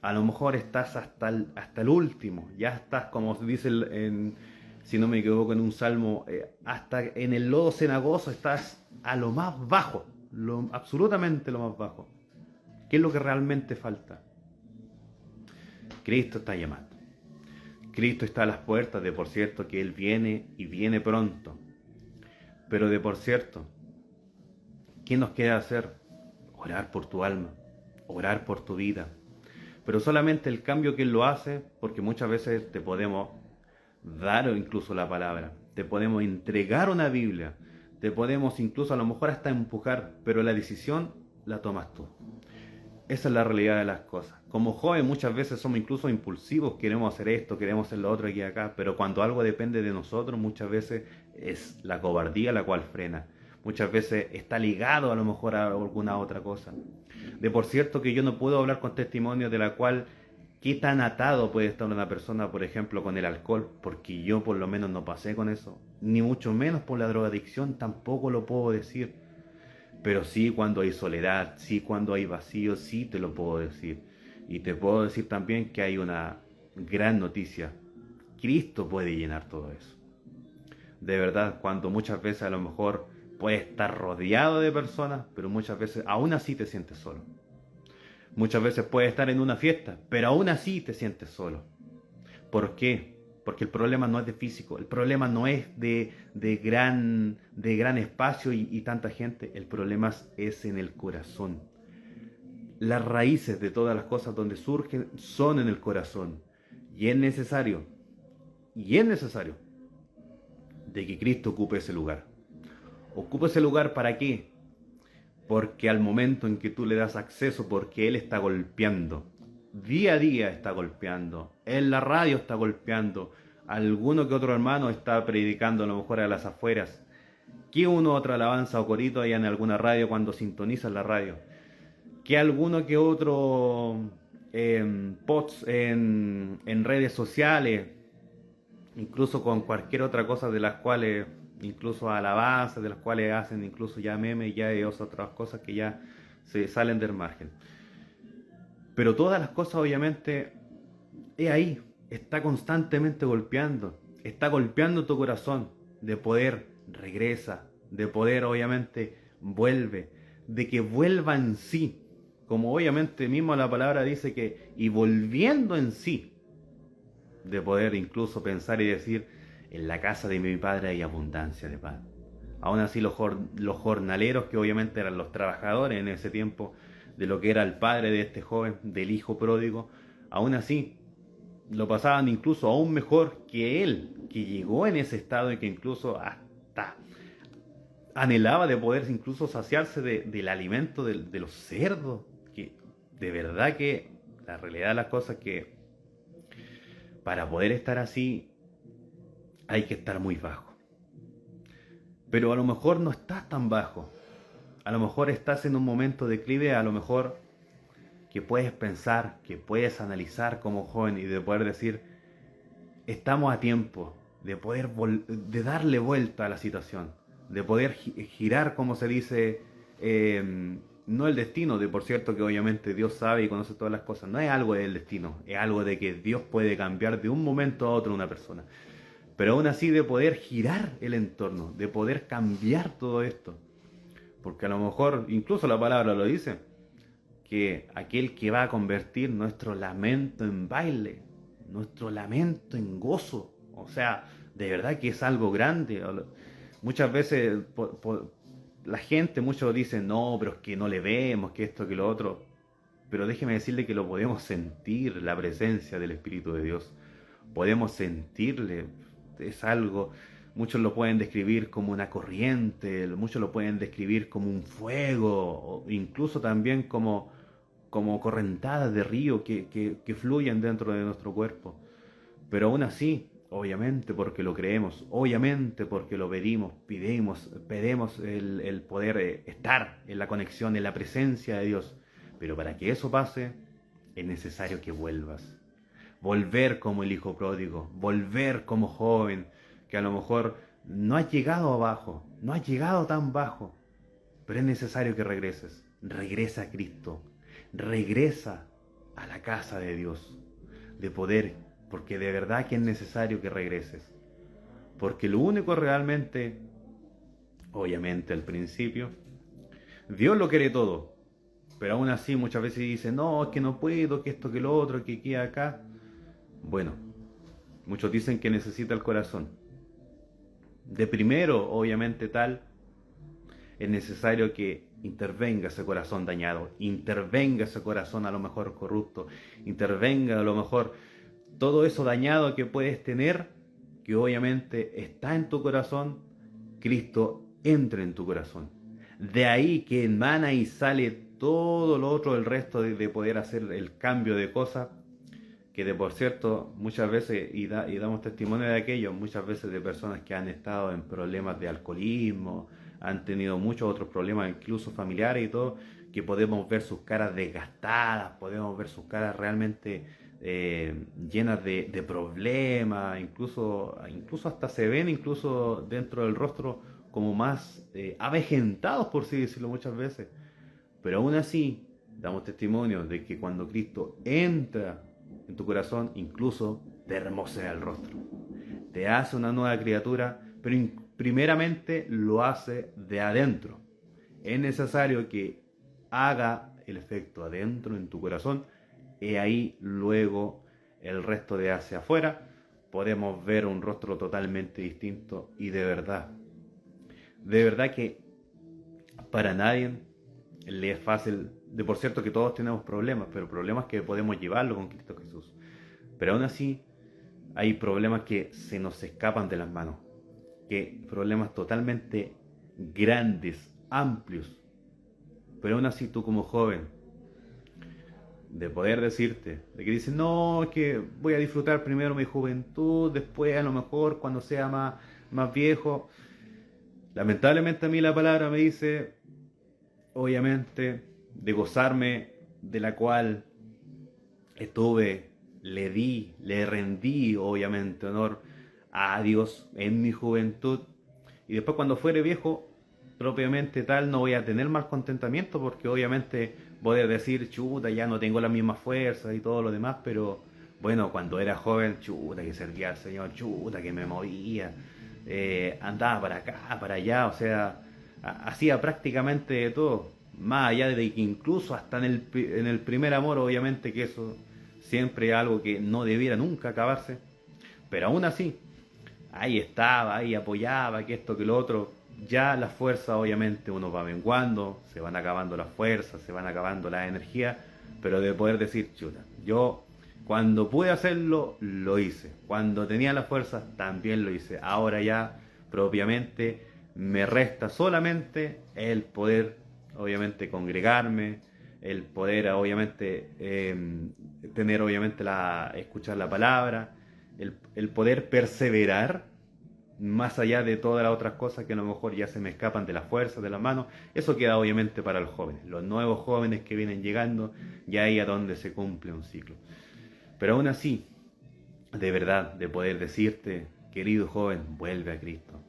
A lo mejor estás hasta el último, ya estás, como dice si no me equivoco, en un salmo, hasta en el lodo cenagoso estás a lo más bajo, absolutamente lo más bajo. ¿Qué es lo que realmente falta? Cristo está llamando. Cristo está a las puertas, de por cierto que Él viene y viene pronto. Pero de por cierto, ¿qué nos queda hacer? Orar por tu alma, orar por tu vida. Pero solamente el cambio que Él lo hace, porque muchas veces te podemos dar incluso la palabra, te podemos entregar una Biblia, te podemos incluso a lo mejor hasta empujar, pero la decisión la tomas tú. Esa es la realidad de las cosas. Como joven muchas veces somos incluso impulsivos, queremos hacer esto, queremos hacer lo otro aquí y acá, pero cuando algo depende de nosotros muchas veces es la cobardía la cual frena. Muchas veces está ligado a lo mejor a alguna otra cosa. De por cierto que yo no puedo hablar con testimonios de la cual qué tan atado puede estar una persona, por ejemplo, con el alcohol, porque yo por lo menos no pasé con eso, ni mucho menos por la drogadicción, tampoco lo puedo decir. Pero sí cuando hay soledad, sí cuando hay vacío, sí te lo puedo decir. Y te puedo decir también que hay una gran noticia. Cristo puede llenar todo eso. De verdad, cuando muchas veces a lo mejor puedes estar rodeado de personas, pero muchas veces aún así te sientes solo. Muchas veces puedes estar en una fiesta, pero aún así te sientes solo. ¿Por qué? Porque el problema no es de físico, el problema no es de gran espacio y tanta gente, el problema es en el corazón. Las raíces de todas las cosas donde surgen son en el corazón. Y es necesario de que Cristo ocupe ese lugar. ¿Ocupe ese lugar para qué? Porque al momento en que tú le das acceso, porque Él está golpeando, día a día está golpeando, en la radio está golpeando, alguno que otro hermano está predicando a lo mejor a las afueras, que uno otra alabanza o corito allá en alguna radio cuando sintonizan la radio, que alguno que otro posts en redes sociales, incluso con cualquier otra cosa de las cuales, incluso alabanzas, de las cuales hacen incluso ya memes, ya hay otras cosas que ya se salen del margen. Pero todas las cosas obviamente es ahí, está constantemente golpeando, está golpeando tu corazón, de poder regresa, de poder obviamente vuelve, de que vuelva en sí, como obviamente mismo la palabra dice que, y volviendo en sí, de poder incluso pensar y decir, en la casa de mi padre hay abundancia de pan. Aún así los jornaleros, que obviamente eran los trabajadores en ese tiempo, de lo que era el padre de este joven, del hijo pródigo, aún así lo pasaban incluso aún mejor que él, que llegó en ese estado y que incluso hasta anhelaba de poder incluso saciarse del alimento de los cerdos, que de verdad que la realidad de las cosas que para poder estar así hay que estar muy bajo. Pero a lo mejor no estás tan bajo. A lo mejor estás en un momento de declive, a lo mejor que puedes pensar, que puedes analizar como joven y de poder decir, estamos a tiempo de poder de darle vuelta a la situación, de poder girar, como se dice, no el destino, de por cierto que obviamente Dios sabe y conoce todas las cosas, no es algo del destino, es algo de que Dios puede cambiar de un momento a otro a una persona. Pero aún así de poder girar el entorno, de poder cambiar todo esto. Porque a lo mejor, incluso la palabra lo dice, que aquel que va a convertir nuestro lamento en baile, nuestro lamento en gozo. O sea, de verdad que es algo grande. Muchas veces la gente, muchos dicen, no, pero es que no le vemos, que esto, que lo otro. Pero déjeme decirle que lo podemos sentir, la presencia del Espíritu de Dios. Podemos sentirle. Es algo, muchos lo pueden describir como una corriente, muchos lo pueden describir como un fuego, o incluso también como correntadas de río que fluyen dentro de nuestro cuerpo. Pero aún así, obviamente porque lo creemos, obviamente porque lo pedimos el poder estar en la conexión, en la presencia de Dios. Pero para que eso pase, es necesario que vuelvas. Volver como el hijo pródigo, volver como joven, que a lo mejor no has llegado abajo, no has llegado tan bajo, pero es necesario que regreses. Regresa a Cristo, regresa a la casa de Dios, de poder, porque de verdad que es necesario que regreses. Porque lo único realmente, obviamente al principio, Dios lo quiere todo, pero aún así muchas veces dice, no, es que no puedo, que esto, que lo otro, que aquí, acá. Bueno, Muchos dicen que necesita el corazón. De primero, obviamente tal, es necesario que intervenga ese corazón dañado, intervenga ese corazón a lo mejor corrupto, intervenga a lo mejor todo eso dañado que puedes tener, que obviamente está en tu corazón, Cristo entre en tu corazón. De ahí que emana y sale todo lo otro, el resto de poder hacer el cambio de cosas, que de por cierto, muchas veces, y damos testimonio de aquello, muchas veces de personas que han estado en problemas de alcoholismo, han tenido muchos otros problemas, incluso familiares y todo, que podemos ver sus caras desgastadas, podemos ver sus caras realmente llenas de problemas, incluso hasta se ven incluso dentro del rostro como más avejentados, por así decirlo muchas veces. Pero aún así, damos testimonio de que cuando Cristo entra en tu corazón, incluso te hermosea el rostro, te hace una nueva criatura, pero primeramente lo hace de adentro. Es necesario que haga el efecto adentro en tu corazón, y ahí luego el resto de hacia afuera podemos ver un rostro totalmente distinto. Y de verdad que para nadie le es fácil. De por cierto que todos tenemos problemas, pero problemas que podemos llevarlo con Cristo Jesús. Pero aún así hay problemas que se nos escapan de las manos, que problemas totalmente grandes, amplios. Pero aún así tú como joven, de poder decirte, de que dices, no, es que voy a disfrutar primero mi juventud, después a lo mejor cuando sea más viejo. Lamentablemente a mí la palabra me dice, obviamente, de gozarme, de la cual le rendí obviamente honor a Dios en mi juventud, y después cuando fuere viejo, propiamente tal, no voy a tener más contentamiento, porque obviamente voy a decir, chuta, ya no tengo la misma fuerza y todo lo demás, pero bueno, cuando era joven, chuta, que servía al Señor, chuta, que me movía, andaba para acá, para allá, o sea, hacía prácticamente de todo, más allá de que incluso hasta en el primer amor, obviamente que eso siempre es algo que no debiera nunca acabarse, pero aún así, ahí estaba, ahí apoyaba, que esto, que lo otro. Ya la fuerza obviamente uno va menguando, se van acabando las fuerzas, se van acabando las energías, pero de poder decir, chuta, yo cuando pude hacerlo, lo hice. Cuando tenía las fuerzas, también lo hice. Ahora ya propiamente me resta solamente el poder obviamente congregarme, el poder obviamente tener obviamente escuchar la palabra, el poder perseverar más allá de todas las otras cosas que a lo mejor ya se me escapan de la fuerza, de las manos. Eso queda obviamente para los jóvenes, los nuevos jóvenes que vienen llegando, ya ahí a donde se cumple un ciclo. Pero aún así, de verdad, de poder decirte, querido joven, vuelve a Cristo,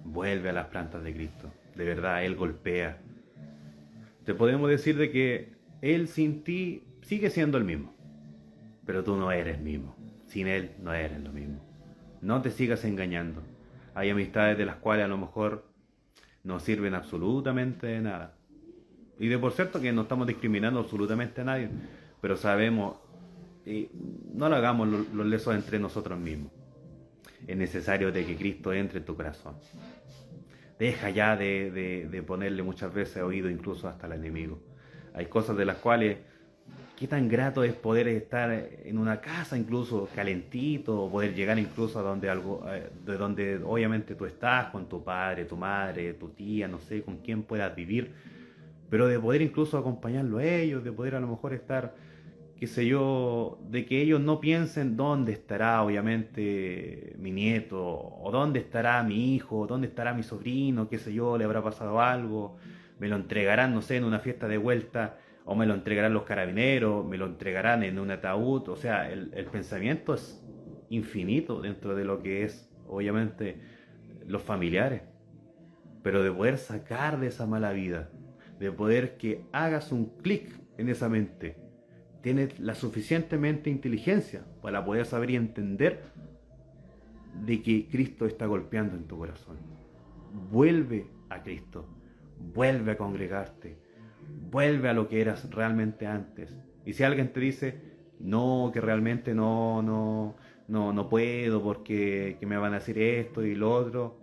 vuelve a las plantas de Cristo. De verdad, Él golpea. Te podemos decir de que Él sin ti sigue siendo el mismo, pero tú no eres el mismo. Sin Él no eres lo mismo. No te sigas engañando. Hay amistades de las cuales a lo mejor no sirven absolutamente de nada. Y de por cierto que no estamos discriminando absolutamente a nadie, pero sabemos, y no lo hagamos los lesos entre nosotros mismos. Es necesario de que Cristo entre en tu corazón. Deja ya de ponerle muchas veces oído incluso hasta al enemigo. Hay cosas de las cuales, qué tan grato es poder estar en una casa incluso calentito, o poder llegar incluso a de donde obviamente tú estás, con tu padre, tu madre, tu tía, no sé, con quién puedas vivir, pero de poder incluso acompañarlo a ellos, de poder a lo mejor estar, qué sé yo, de que ellos no piensen dónde estará obviamente mi nieto, o dónde estará mi hijo, dónde estará mi sobrino, qué sé yo, le habrá pasado algo, me lo entregarán, no sé, en una fiesta de vuelta, o me lo entregarán los carabineros, me lo entregarán en un ataúd. O sea, el pensamiento es infinito dentro de lo que es, obviamente, los familiares. Pero de poder sacar de esa mala vida, de poder que hagas un clic en esa mente, tienes la suficientemente inteligencia para poder saber y entender de que Cristo está golpeando en tu corazón. Vuelve a Cristo, vuelve a congregarte, vuelve a lo que eras realmente antes. Y si alguien te dice, no, que realmente no no puedo porque que me van a decir esto y lo otro.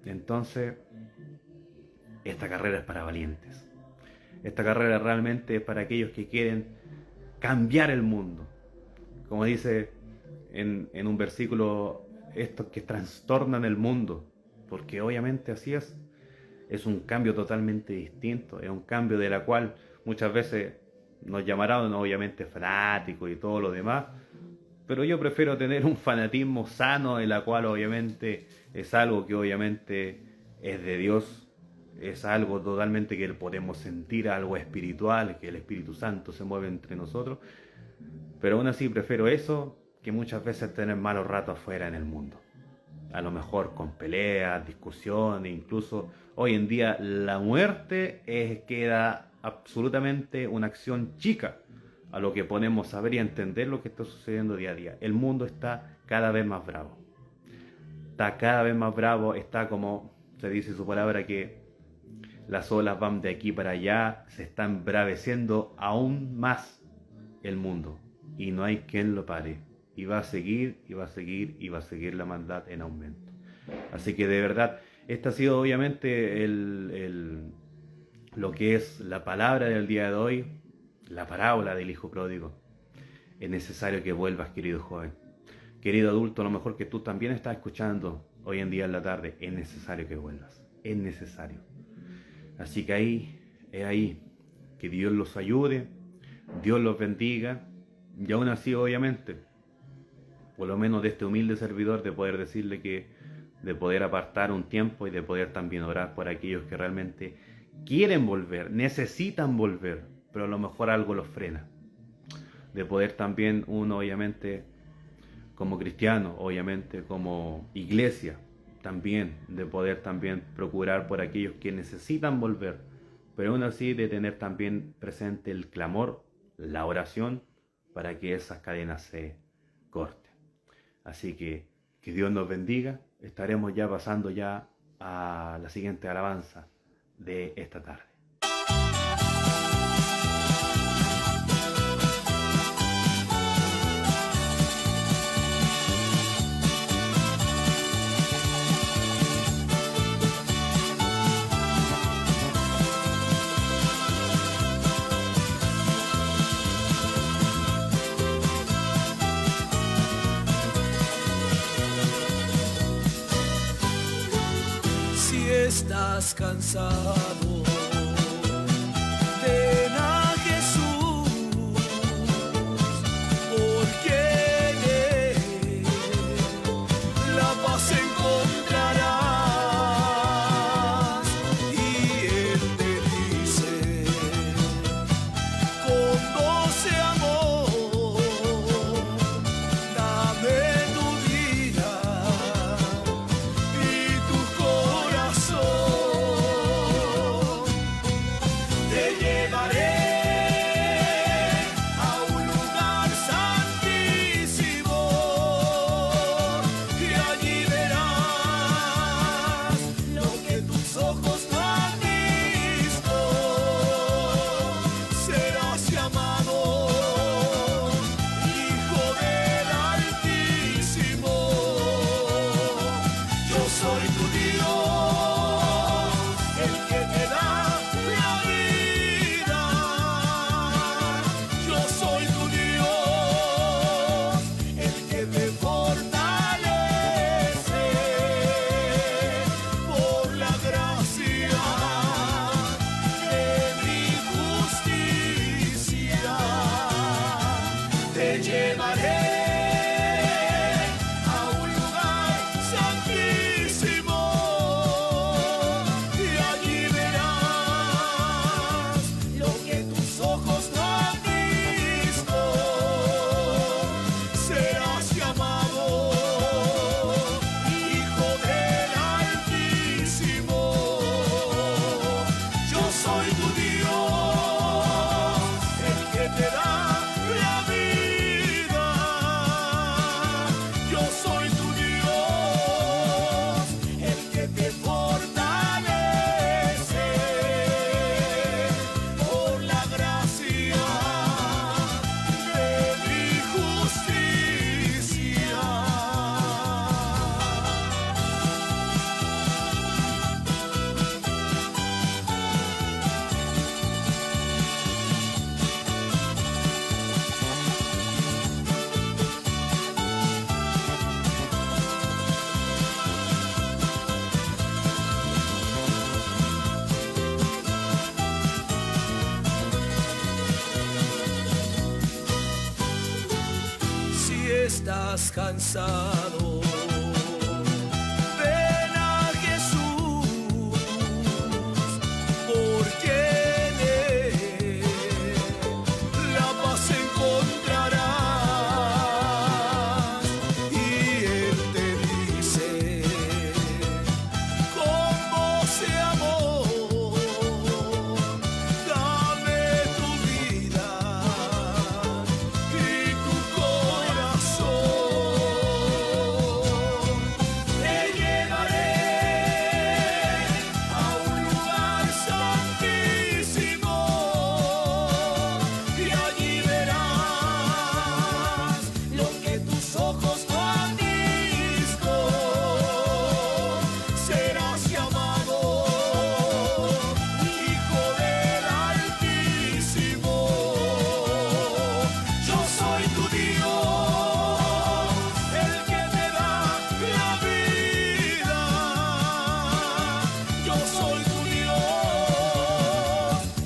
Entonces, esta carrera es para valientes. Esta carrera realmente es para aquellos que quieren cambiar el mundo. Como dice en un versículo, estos que trastornan el mundo, porque obviamente así es un cambio totalmente distinto, es un cambio de la cual muchas veces nos llamarán obviamente fanáticos y todo lo demás, pero yo prefiero tener un fanatismo sano, en la cual obviamente es algo que obviamente es de Dios, es algo totalmente que podemos sentir, algo espiritual, que el Espíritu Santo se mueve entre nosotros, pero aún así prefiero eso que muchas veces tener malos ratos afuera en el mundo. A lo mejor con peleas, discusiones, incluso hoy en día la muerte queda absolutamente una acción chica a lo que podemos saber y entender lo que está sucediendo día a día. El mundo está cada vez más bravo. Está cada vez más bravo, está como se dice su palabra que las olas van de aquí para allá, se está embraveciendo aún más el mundo y no hay quien lo pare. Y va a seguir, y va a seguir, y va a seguir la maldad en aumento. Así que de verdad, esta ha sido obviamente lo que es la palabra del día de hoy, la parábola del hijo pródigo. Es necesario que vuelvas, querido joven. Querido adulto, a lo mejor que tú también estás escuchando hoy en día en la tarde, es necesario que vuelvas. Es necesario. Así que ahí, que Dios los ayude, Dios los bendiga, y aún así obviamente, por lo menos de este humilde servidor, de poder decirle de poder apartar un tiempo y de poder también orar por aquellos que realmente quieren volver, necesitan volver, pero a lo mejor algo los frena. De poder también uno, obviamente, como cristiano, obviamente como iglesia, también de poder también procurar por aquellos que necesitan volver, pero aún así de tener también presente el clamor, la oración, para que esas cadenas se corten. Así que Dios nos bendiga. Estaremos ya pasando ya a la siguiente alabanza de esta tarde. Estás cansado, ven a Jesús, porque en Él la paz encontrarás. Y Él te dice, con doce amor, dame tu vida y tu corazón. Te llevaré a un lugar santísimo y allí verás lo que tus ojos no han visto. Serás llamado Hijo del Altísimo. Yo soy tu Dios, el que te da la vida. Yo soy tu Dios, el que te fortalece por la gracia de mi justicia. Te llevaré a un lugar santísimo y allí verás lo que tus ojos no han visto. Serás llamado Hijo del Altísimo. Yo soy tu Dios, el que te da la vida. estás cansado. Ven a Jesús, porque en Él la paz encontrarás. Y Él te dice con voz de amor: dame tu vida y tu corazón. Te llevaré a un lugar santísimo y allí verás lo que tus ojos no han visto. Serás llamado Hijo del Altísimo. Yo soy tu Dios, el que te da la vida. Yo soy tu Dios,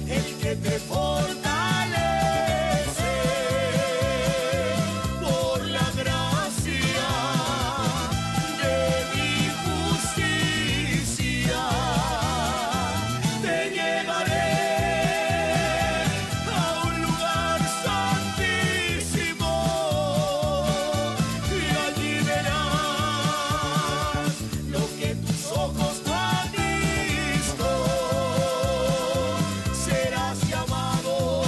el que te fortalece por la gracia de mi justicia. Te llevaré a un lugar santísimo y allí verás lo que tus ojos no han visto. Serás llamado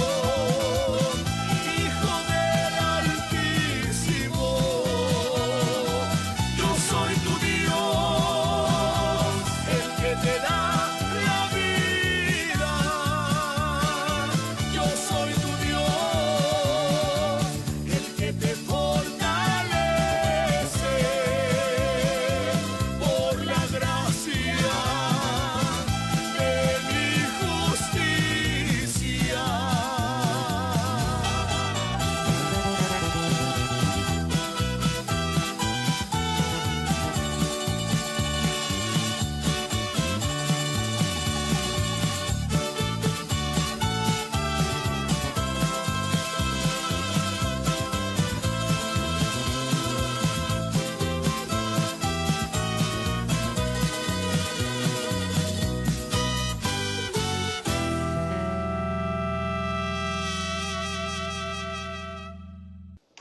Hijo del Altísimo. Yo soy tu Dios, el que te da la vida. Yo soy tu Dios, el que te fortalece por la gracia de mi justicia.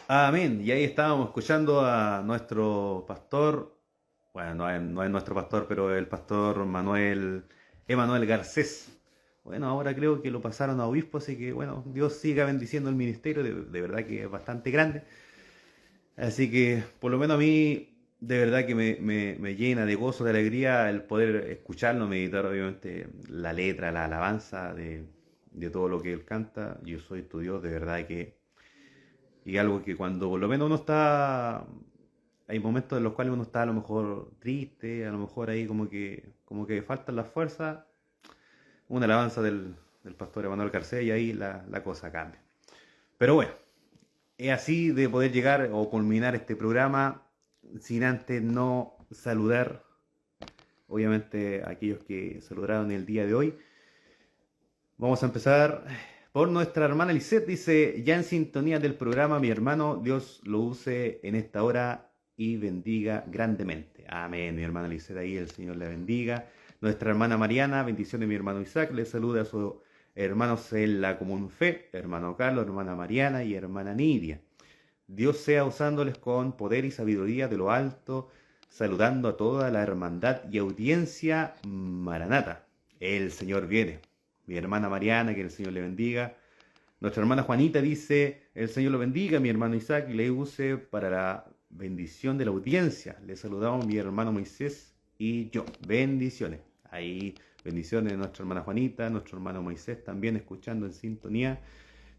Amén. Y ahí estábamos escuchando a nuestro pastor, bueno, no es nuestro pastor, pero el pastor Emanuel Garcés. Bueno, ahora creo que lo pasaron a obispo, así que bueno, Dios siga bendiciendo el ministerio, de verdad que es bastante grande. Así que por lo menos a mí, de verdad que me llena de gozo, de alegría el poder escucharlo, meditar obviamente la letra, la alabanza de todo lo que él canta. Yo soy tu Dios, de verdad que... Y algo que cuando por lo menos uno está... Hay momentos en los cuales uno está a lo mejor triste, a lo mejor ahí como que faltan las fuerzas. Una alabanza del pastor Emanuel Garcés y ahí la cosa cambia. Pero bueno, es así de poder llegar o culminar este programa sin antes no saludar, obviamente, a aquellos que saludaron el día de hoy. Vamos a empezar por nuestra hermana Lisette. Dice: ya en sintonía del programa, mi hermano, Dios lo use en esta hora y bendiga grandemente. Amén, mi hermana Lisette, ahí el Señor le bendiga. Nuestra hermana Mariana, bendiciones, mi hermano Isaac, le saluda a sus hermanos en la común fe, hermano Carlos, hermana Mariana y hermana Nidia. Dios sea usándoles con poder y sabiduría de lo alto, saludando a toda la hermandad y audiencia Maranata. El Señor viene. Mi hermana Mariana, que el Señor le bendiga. Nuestra hermana Juanita dice: el Señor lo bendiga, mi hermano Isaac, y le use para la bendición de la audiencia. Le saludamos mi hermano Moisés y yo. Bendiciones. Ahí, bendiciones de nuestra hermana Juanita, nuestro hermano Moisés también escuchando en sintonía.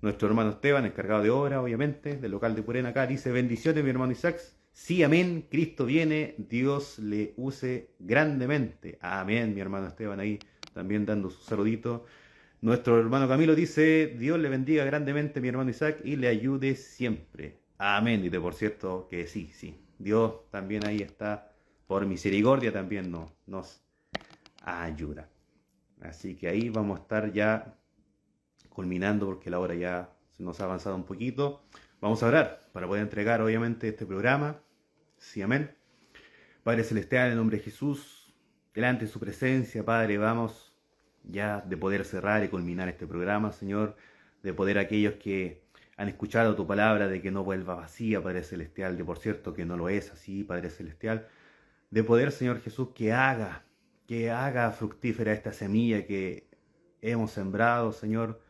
Nuestro hermano Esteban, encargado de obra, obviamente, del local de Purén acá, dice: bendiciones, mi hermano Isaac. Sí, amén. Cristo viene, Dios le use grandemente. Amén, mi hermano Esteban ahí también dando su saludito. Nuestro hermano Camilo dice: Dios le bendiga grandemente, mi hermano Isaac, y le ayude siempre. Amén. Dice, por cierto, que sí. Dios también ahí está, por misericordia también nos ayuda. Así que ahí vamos a estar ya culminando, porque la hora ya se nos ha avanzado un poquito. Vamos a orar para poder entregar obviamente este programa. Sí, amén. Padre Celestial, en el nombre de Jesús, delante de su presencia, Padre, vamos ya de poder cerrar y culminar este programa, Señor, de poder aquellos que han escuchado tu palabra, de que no vuelva vacía, Padre Celestial, de por cierto que no lo es así, Padre Celestial, de poder, Señor Jesús, que haga fructífera esta semilla que hemos sembrado, Señor,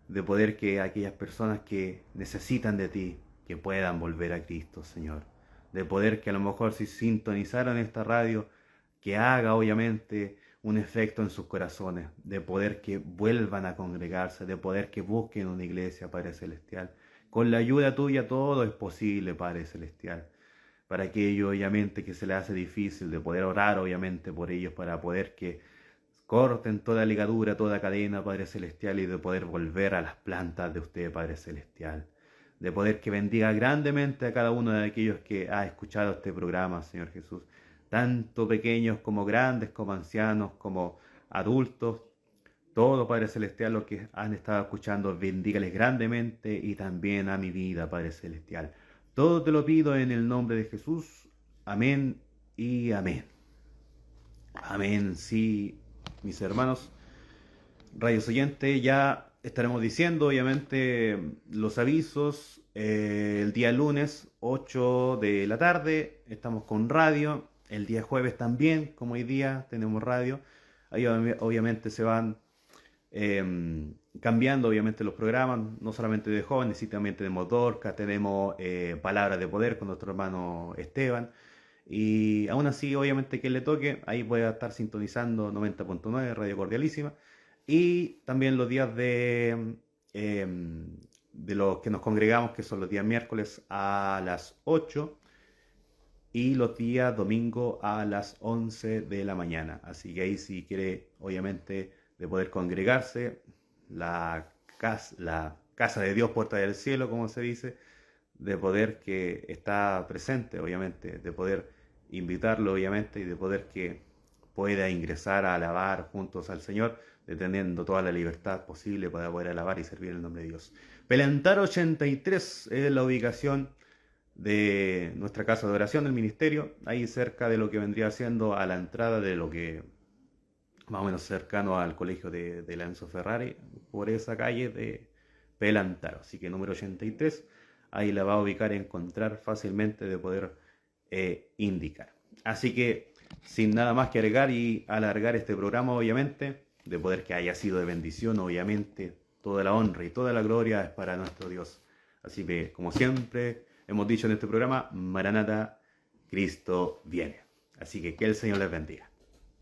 de poder que aquellas personas que necesitan de ti, que puedan volver a Cristo, Señor, de poder que a lo mejor si sintonizaron esta radio, que haga obviamente un efecto en sus corazones, de poder que vuelvan a congregarse, de poder que busquen una iglesia, Padre Celestial. Con la ayuda tuya todo es posible, Padre Celestial. Para aquello, obviamente, que se les hace difícil, de poder orar, obviamente, por ellos, para poder que corten toda ligadura, toda cadena, Padre Celestial, y de poder volver a las plantas de usted, Padre Celestial. De poder que bendiga grandemente a cada uno de aquellos que ha escuchado este programa, Señor Jesús. Tanto pequeños como grandes, como ancianos, como adultos. Todo, Padre Celestial, los que han estado escuchando, bendígales grandemente y también a mi vida, Padre Celestial. Todo te lo pido en el nombre de Jesús. Amén y amén. Amén. Sí, mis hermanos, radios oyentes, ya estaremos diciendo, obviamente, los avisos. El día lunes, 8 de la tarde, estamos con radio. El día jueves también, como hoy día, tenemos radio. Ahí obviamente se van cambiando obviamente los programas, no solamente de jóvenes, sino también tenemos Dorca, tenemos Palabras de Poder con nuestro hermano Esteban, y aún así obviamente que le toque, ahí voy a estar sintonizando 90.9 Radio Cordialísima, y también los días de los que nos congregamos, que son los días miércoles a las 8 y los días domingo a las 11 de la mañana, así que ahí si quiere obviamente de poder congregarse, la casa de Dios, puerta del cielo, como se dice, de poder que está presente, obviamente, de poder invitarlo, obviamente, y de poder que pueda ingresar a alabar juntos al Señor, teniendo toda la libertad posible para poder alabar y servir el nombre de Dios. Pelantar 83 es la ubicación de nuestra casa de oración del ministerio, ahí cerca de lo que vendría siendo a la entrada de lo que más o menos cercano al colegio de Enzo Ferrari, por esa calle de Pelantaro. Así que número 83, ahí la va a ubicar y encontrar fácilmente de poder indicar. Así que sin nada más que agregar y alargar este programa, obviamente, de poder que haya sido de bendición, obviamente, toda la honra y toda la gloria es para nuestro Dios. Así que, como siempre hemos dicho en este programa, Maranata, Cristo viene. Así que el Señor les bendiga.